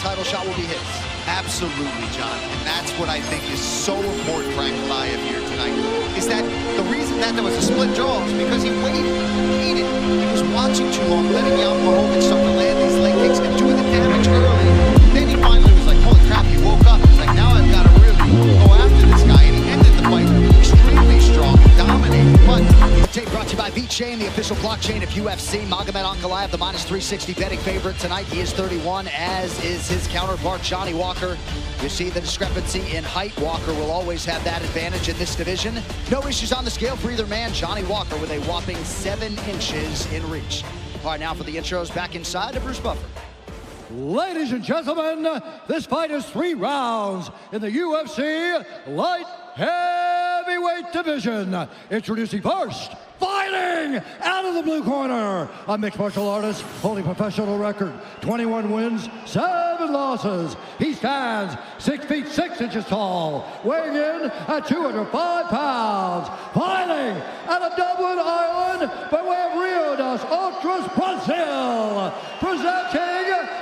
title shot will be his. Absolutely, John. And that's what I think is so important for Ankalaev here tonight, is that the reason that there was a split jaw is because he waited. He was watching too long, letting Magomed start to land these leg kicks and doing the damage early. Then he finally was like, holy crap, he woke up. He's like, now I've got to really go after this guy. And he ended the fight extremely strong and dominating. But Tape brought to you by VeChain, the official blockchain of UFC. Magomed Ankalaev, the -360 betting favorite tonight. He is 31, as is his counterpart, Johnny Walker. You see the discrepancy in height. Walker will always have that advantage in this division. No issues on the scale for either man. Johnny Walker with a whopping 7 inches in reach. All right, now for the intros, back inside to Bruce Buffer. Ladies and gentlemen, this fight is 3 rounds in the UFC light heavyweight division. Introducing first, fighting out of the blue corner, a mixed martial artist holding professional record, 21 wins, 7 losses. He stands 6 feet 6 inches tall, weighing in at 205 pounds. Fighting out of Dublin, Ireland, by way of Rio das Ostras, Brazil. Presenting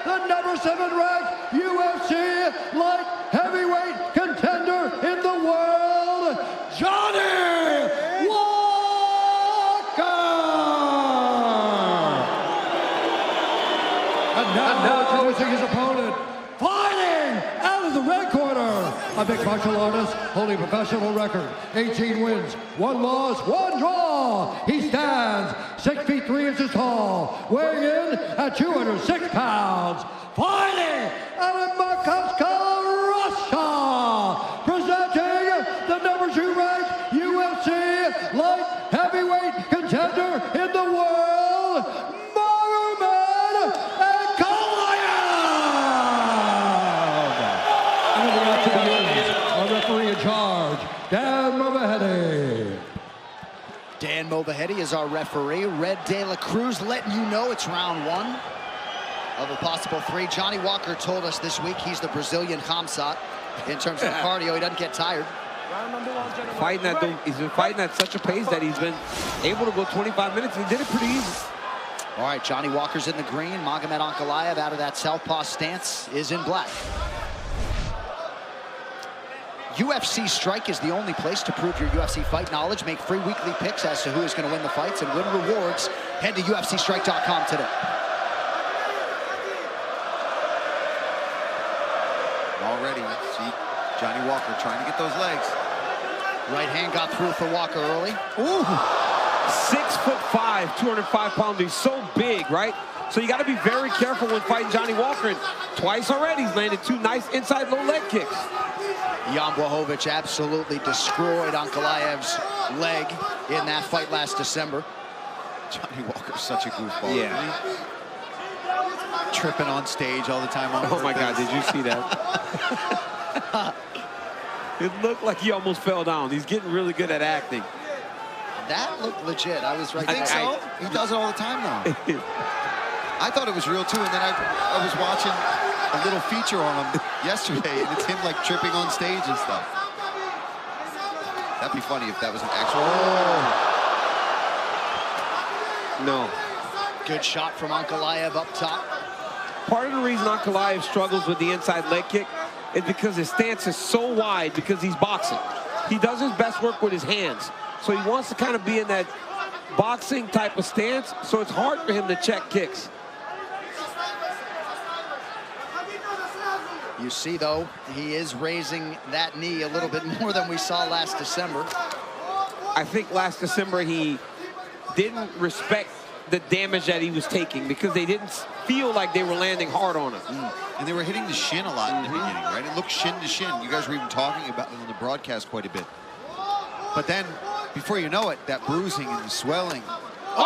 the #7 ranked UFC light heavyweight contender in the world, Johnny Walker! And now introducing his opponent, fighting out of the red corner, a mixed martial artist holding a professional record, 18 wins, 1 loss, 1 draw. He stands 6 feet 3 inches tall, weighing in at 206 pounds. Fighting out of Makhachev, Russia, presenting the #2 ranked UFC light heavyweight contender in the world, Magomed Ankalaev. And the match begins. Our referee in charge, Dan Mokaev. Dan Mokaev is our referee. Red De La Cruz letting you know it's round 1 of a possible 3. Johnny Walker told us this week he's the Brazilian Khamzat in terms of cardio. He doesn't get tired. He's been fighting at such a pace that he's been able to go 25 minutes. He did it pretty easy. All right, Johnny Walker's in the green. Magomed Ankalaev out of that southpaw stance is in black. UFC Strike is the only place to prove your UFC fight knowledge. Make free weekly picks as to who is going to win the fights and win rewards. Head to UFCstrike.com today. already, see Johnny Walker trying to get those legs. Right hand got through for Walker early. Ooh. 6'5", 205 pounds. He's so big, right? So you got to be very careful when fighting Johnny Walker. And twice already, he's landed 2 nice inside low leg kicks. Jan Blachowicz absolutely destroyed Ankalaev's leg in that fight last December. Johnny Walker's such a goofball. Yeah. Tripping on stage all the time. Oh my God, did you see that? It looked like he almost fell down. He's getting really good at acting. That looked legit. I was right there. So? He does it all the time now. I thought it was real too, and then I was watching a little feature on him yesterday, and it's him like tripping on stage and stuff. That'd be funny if that was an actual. Oh. No. Good shot from Ankalaev up top. Part of the reason Ankalaev struggles with the inside leg kick is because his stance is so wide because he's boxing. He does his best work with his hands. So he wants to kind of be in that boxing type of stance, so it's hard for him to check kicks. You see, though, he is raising that knee a little bit more than we saw last December. I think last December he didn't respect the damage that he was taking because they didn't feel like they were landing hard on him. And they were hitting the shin a lot in the beginning, right? It looked shin to shin. You guys were even talking about it on the broadcast quite a bit. But then, before you know it, that bruising and the swelling. Oh!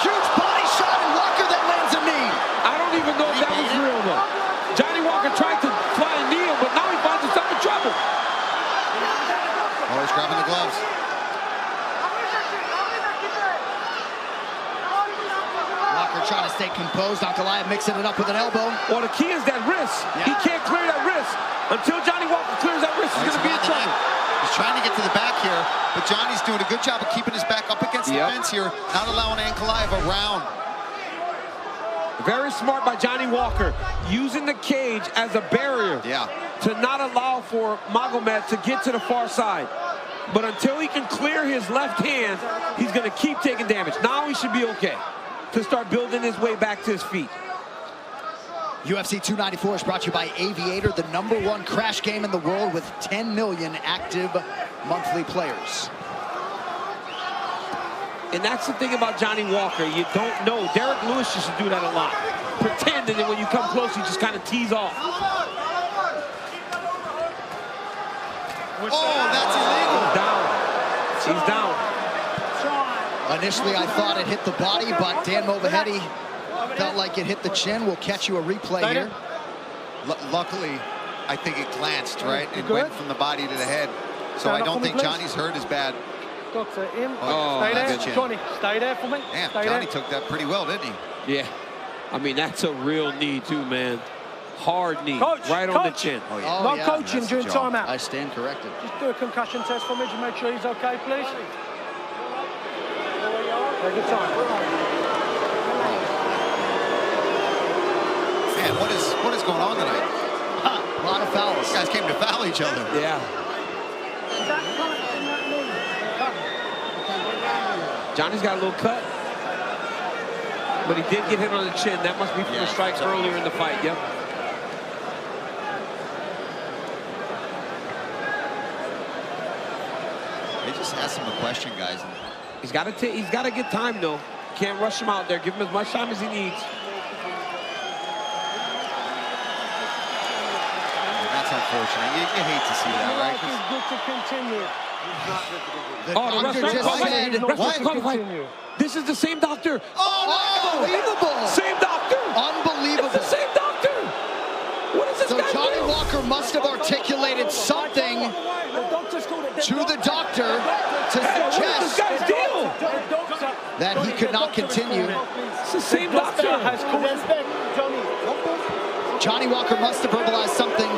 Huge body shot, and Walker that lands a knee. I don't even know if that was real, though. Johnny Walker tried to fly a knee, but now he finds himself in trouble. Always grabbing the gloves. Walker trying to stay composed. Ankalaev mixing it up with an elbow. Well, the key is that wrist. Yeah. He can't clear that wrist. Until Johnny Walker clears that wrist, he's going to be in trouble. He's trying to get to the back here, but Johnny's doing a good job of keeping his back up against the fence here, not allowing Ankalaev around. Very smart by Johnny Walker, using the cage as a barrier to not allow for Magomed to get to the far side. But until he can clear his left hand, he's going to keep taking damage. Now he should be okay to start building his way back to his feet. UFC 294 is brought to you by Aviator, the #1 crash game in the world with 10 million active monthly players. And that's the thing about Johnny Walker. You don't know. Derek Lewis used to do that a lot. Pretend, and then when you come close, you just kind of tease off. Oh, that's illegal. He's down. Initially, I thought it hit the body, but Dan Movaheady felt like it hit the chin. We'll catch you a replay here. Luckily, I think it glanced, right? It went from the body to the head. So I don't think Johnny's hurt as bad. Doctor, him. Oh, stay there. chin. Johnny, stay there for me. Damn, stay Johnny there. took that pretty well, didn't he? Yeah. I mean, that's a real knee, too, man. Hard knee. Coach, right on the chin. Oh, yeah. No coaching during timeout. I stand corrected. Just do a concussion test for me to make sure he's okay, please. Take your time. Man, what is going on tonight? A lot of fouls. These guys came to foul each other. Yeah. Johnny's got a little cut, but he did get hit on the chin. That must be from the strikes earlier in the fight. Yep. They just asked him a question, guys. He's got to get time though. Can't rush him out there. Give him as much time as he needs. That's unfortunate. You hate to see that, right? It's good to continue. The doctor just said, This is the same doctor. oh, unbelievable. Same doctor. Unbelievable. It's the same doctor. What is this So guy Johnny doing? Walker must have articulated something to the doctor to What is this suggest guy's deal? that he could not continue. It's the same doctor. Johnny Walker must have verbalized something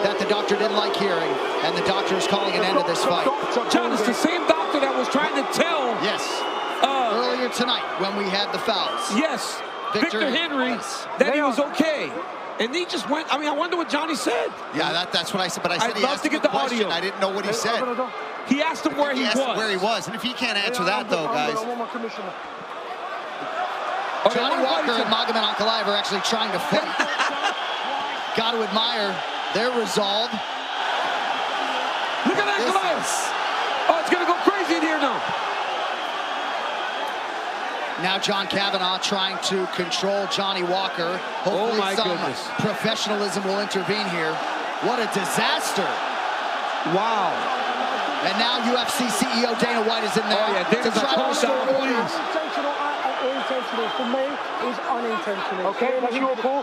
that the doctor didn't like hearing, and the doctor is calling an end to this fight. John, it's the same doctor that was trying to tell. Yes. Earlier tonight when we had the fouls. Yes. Victor Henry, that he was okay. And he just went, I mean, I wonder what Johnny said. Yeah, that's what I said. But I said I'd love to get the audio. I didn't know what he said. He asked him where he was. And if he can't answer that, though, guys. Johnny Walker and Magomed Ankalaev are actually trying to fight. Got to admire their resolve. Look at Ankalaev. Oh, it's going to go crazy in here now. Now John Kavanagh trying to control Johnny Walker. Hopefully some professionalism will intervene here. What a disaster. Wow. And now UFC CEO Dana White is in there to try to restore order. Unintentional or intentional. For me, it's unintentional. Okay, that's your call.